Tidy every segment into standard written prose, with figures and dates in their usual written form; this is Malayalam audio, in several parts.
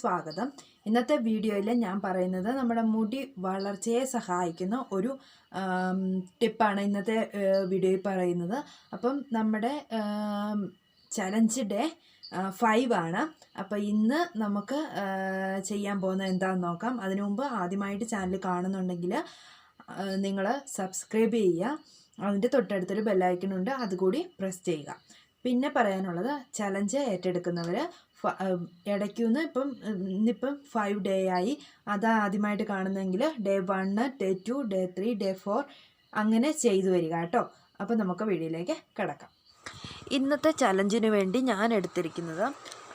സ്വാഗതം. ഇന്നത്തെ വീഡിയോയിൽ ഞാൻ പറയുന്നത് നമ്മുടെ മുടി വളർച്ചയെ സഹായിക്കുന്ന ഒരു ടിപ്പാണ് ഇന്നത്തെ വീഡിയോയിൽ പറയുന്നത്. അപ്പം നമ്മുടെ ചലഞ്ച് ഡേ 5 ആണ്. അപ്പോൾ ഇന്ന് നമുക്ക് ചെയ്യാൻ പോകുന്നത് എന്താണെന്ന് നോക്കാം. അതിനു മുമ്പ് ആദ്യമായിട്ട് ചാനൽ കാണുന്നുണ്ടെങ്കിൽ നിങ്ങൾ സബ്സ്ക്രൈബ് ചെയ്യുക. അതിൻ്റെ തൊട്ടടുത്തൊരു ബെല്ലൈക്കൺ ഉണ്ട്, അതുകൂടി പ്രസ് ചെയ്യുക. പിന്നെ പറയാനുള്ളത്, ചലഞ്ച് ഏറ്റെടുക്കുന്നവർ ഇടയ്ക്കുന്ന് ഇന്നിപ്പം 5 ഡേ ആയി. അത് ആദ്യമായിട്ട് കാണുന്നെങ്കിൽ ഡേ 1, ഡേ 2, ഡേ 3, ഡേ 4 അങ്ങനെ ചെയ്തു വരിക കേട്ടോ. അപ്പോൾ നമുക്ക് വീഡിയോയിലേക്ക് കിടക്കാം. ഇന്നത്തെ ചലഞ്ചിന് വേണ്ടി ഞാൻ എടുത്തിരിക്കുന്നത്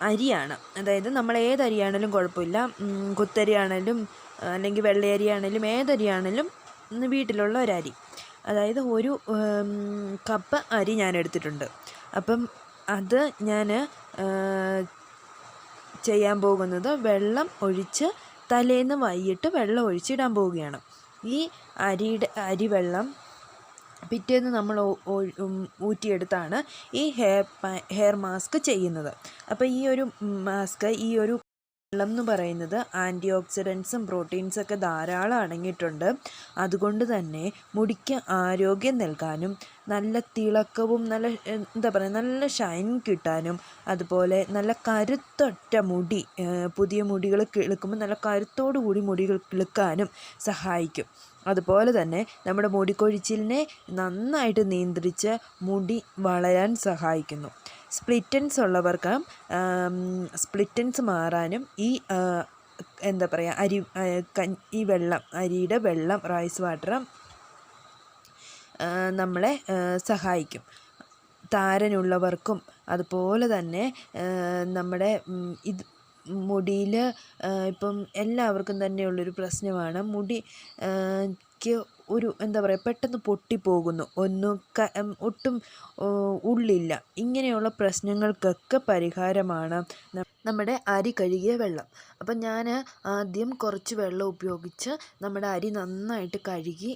അരിയാണ്. അതായത് നമ്മൾ ഏതരിയാണേലും കുഴപ്പമില്ല, കുത്തരിയാണേലും അല്ലെങ്കിൽ വെള്ളയരിയാണേലും ഏതരിയാണേലും വീട്ടിലുള്ള ഒരരി. അതായത് ഒരു കപ്പ് അരി ഞാൻ എടുത്തിട്ടുണ്ട്. അപ്പം അത് ഞാൻ ചെയ്യാൻ പോകുന്നത് വെള്ളം ഒഴിച്ച് തലേന്ന് വൈകിട്ട് വെള്ളം ഒഴിച്ചിടാൻ പോവുകയാണ്. ഈ അരി വെള്ളം പിറ്റേന്ന് നമ്മൾ ഊറ്റിയെടുത്താണ് ഈ ഹെയർ മാസ്ക് ചെയ്യുന്നത്. അപ്പോൾ ഈ ഒരു മാസ്ക്, ഈ ഒരു വെള്ളം എന്ന് പറയുന്നത് ആൻറ്റി ഓക്സിഡൻസും പ്രോട്ടീൻസൊക്കെ ധാരാളം അടങ്ങിയിട്ടുണ്ട്. അതുകൊണ്ട് തന്നെ മുടിക്ക് ആരോഗ്യം നൽകാനും നല്ല തിളക്കവും നല്ല ഷൈൻ കിട്ടാനും അതുപോലെ നല്ല കരുത്തൊറ്റ മുടി, പുതിയ മുടികൾ കിളുക്കുമ്പോൾ നല്ല കരുത്തോടു കൂടി മുടികൾ കിളുക്കാനും സഹായിക്കും. അതുപോലെ തന്നെ നമ്മുടെ മുടിക്കൊഴിച്ചിലിനെ നന്നായിട്ട് നിയന്ത്രിച്ച് മുടി വളരാൻ സഹായിക്കുന്നു. സ്പ്ലിറ്റൻസ് ഉള്ളവർക്ക് സ്പ്ലിറ്റൻസ് മാറാനും ഈ ഈ വെള്ളം, അരിയുടെ വെള്ളം, റൈസ് വാട്ടർ നമ്മളെ സഹായിക്കും. താരനുള്ളവർക്കും അതുപോലെ തന്നെ നമ്മുടെ മുടിയിൽ ഇപ്പം എല്ലാവർക്കും തന്നെയുള്ളൊരു പ്രശ്നമാണ്, മുടിക്ക് ഒരു പെട്ടെന്ന് പൊട്ടിപ്പോകുന്നു, ഒട്ടും ഉള്ളില്ല. ഇങ്ങനെയുള്ള പ്രശ്നങ്ങൾക്കൊക്കെ പരിഹാരമാണ് നമ്മുടെ അരി കഴുകിയ വെള്ളം. അപ്പം ഞാൻ ആദ്യം കുറച്ച് വെള്ളം ഉപയോഗിച്ച് നമ്മുടെ അരി നന്നായിട്ട് കഴുകി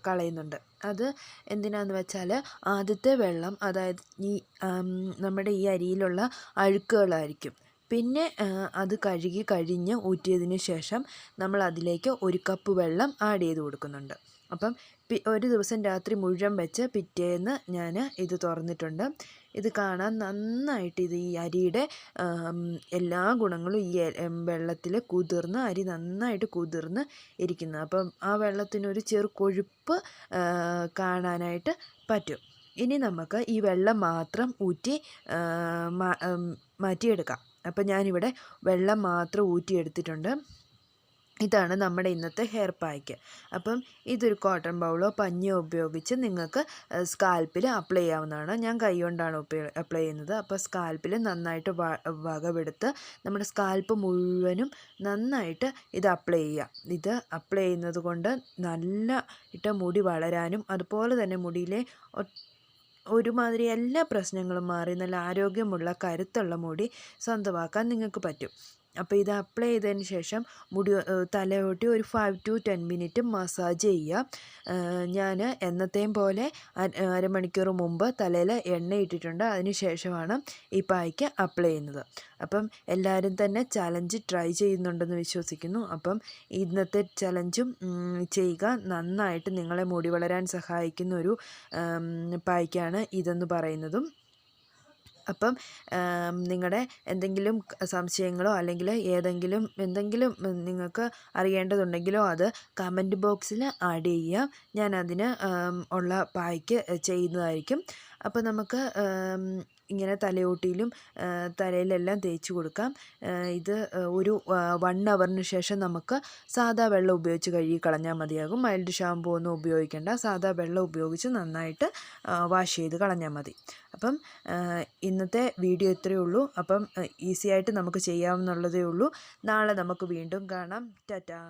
കളയുന്നുണ്ട്. അത് എന്തിനാന്ന് വെച്ചാൽ, ആദ്യത്തെ വെള്ളം അതായത് നമ്മുടെ ഈ അരിയിലുള്ള അഴുക്കുകളായിരിക്കും. പിന്നെ അത് കഴുകി കഴിഞ്ഞ് ഊറ്റിയതിന് ശേഷം നമ്മൾ അതിലേക്ക് 1 കപ്പ് വെള്ളം ആഡ് ചെയ്ത് കൊടുക്കുന്നുണ്ട്. അപ്പം ഒരു ദിവസം രാത്രി മുഴുവൻ വെച്ച് പിറ്റേന്ന് ഞാൻ ഇത് തുറന്നിട്ടുണ്ട്. ഇത് കാണാൻ നന്നായിട്ട് ഈ അരിയുടെ എല്ലാ ഗുണങ്ങളും ഈ വെള്ളത്തിൽ കുതിർന്ന്, അരി നന്നായിട്ട് കുതിർന്ന് ഇരിക്കുന്നത്. അപ്പം ആ വെള്ളത്തിനൊരു ചെറു കൊഴുപ്പ് കാണാനായിട്ട് പറ്റും. ഇനി നമുക്ക് ഈ വെള്ളം മാത്രം ഊറ്റി മാറ്റിയെടുക്കാം. അപ്പം ഞാനിവിടെ വെള്ളം മാത്രം ഊറ്റിയെടുത്തിട്ടുണ്ട്. ഇതാണ് നമ്മുടെ ഇന്നത്തെ ഹെയർ പായ്ക്ക്. അപ്പം ഇതൊരു കോട്ടൺ ബൗളോ പഞ്ഞിയോ ഉപയോഗിച്ച് നിങ്ങൾക്ക് സ്കാൽപ്പിൽ അപ്ലൈ ചെയ്യാവുന്നതാണ്. ഞാൻ കൈ കൊണ്ടാണ് അപ്ലൈ ചെയ്യുന്നത്. അപ്പോൾ സ്കാൽപ്പിൽ നന്നായിട്ട് വകവെടുത്ത് നമ്മുടെ സ്കാൽപ്പ് മുഴുവനും നന്നായിട്ട് ഇത് അപ്ലൈ ചെയ്യുക. ഇത് അപ്ലൈ ചെയ്യുന്നത് കൊണ്ട് നല്ല മുടി വളരാനും അതുപോലെ തന്നെ മുടിയിലെ ഒരുമാതിരി എല്ലാ പ്രശ്നങ്ങളും മാറി നല്ല ആരോഗ്യമുള്ള കരുത്തുള്ള മുടി സ്വന്തമാക്കാൻ നിങ്ങൾക്ക് പറ്റും. അപ്പോൾ ഇത് അപ്ലൈ ചെയ്തതിന് ശേഷം മുടി തലയോട്ടി ഒരു 5 to 10 മിനിറ്റ് മസാജ് ചെയ്യുക. ഞാൻ എന്നത്തെയും പോലെ അരമണിക്കൂർ മുമ്പ് തലയിൽ എണ്ണ ഇട്ടിട്ടുണ്ട്. അതിന് ശേഷമാണ് ഈ പായ്ക്ക് അപ്ലൈ ചെയ്യുന്നത്. അപ്പം എല്ലാവരും തന്നെ ചലഞ്ച് ട്രൈ ചെയ്യുന്നുണ്ടെന്ന് വിശ്വസിക്കുന്നു. അപ്പം ഇന്നത്തെ ചലഞ്ചും ചെയ്യുക. നന്നായിട്ട് നിങ്ങളെ മുടി വളരാൻ സഹായിക്കുന്ന ഒരു പായ്ക്കാണ് ഇതെന്ന് പറയുന്നതും. അപ്പം നിങ്ങളുടെ എന്തെങ്കിലും സംശയങ്ങളോ അല്ലെങ്കിൽ എന്തെങ്കിലും നിങ്ങൾക്ക് അറിയേണ്ടതുണ്ടെങ്കിലോ അത് കമൻറ്റ് ബോക്സിൽ ആഡ് ചെയ്യുക. ഞാൻ അതിന് ഉള്ള പായ്ക്ക് ചെയ്യുന്നതായിരിക്കും. അപ്പോൾ നമുക്ക് ഇങ്ങനെ തലയോട്ടിയിലും തലയിലെല്ലാം തേച്ച് കൊടുക്കാം. ഇത് ഒരു 1 ഹവറിന് ശേഷം നമുക്ക് സാദാ വെള്ളം ഉപയോഗിച്ച് കഴുകി കളഞ്ഞാൽ മതിയാകും. മൈൽഡ് ഷാമ്പൂ ഒന്നും ഉപയോഗിക്കേണ്ട. സാദാ വെള്ളം ഉപയോഗിച്ച് നന്നായിട്ട് വാഷ് ചെയ്ത് കളഞ്ഞാൽ മതി. അപ്പം ഇന്നത്തെ വീഡിയോ ഇത്രയേ ഉള്ളൂ. അപ്പം ഈസി ആയിട്ട് നമുക്ക് ചെയ്യാവുന്നതേ ഉള്ളൂ. നാളെ നമുക്ക് വീണ്ടും കാണാം. ടാറ്റാ.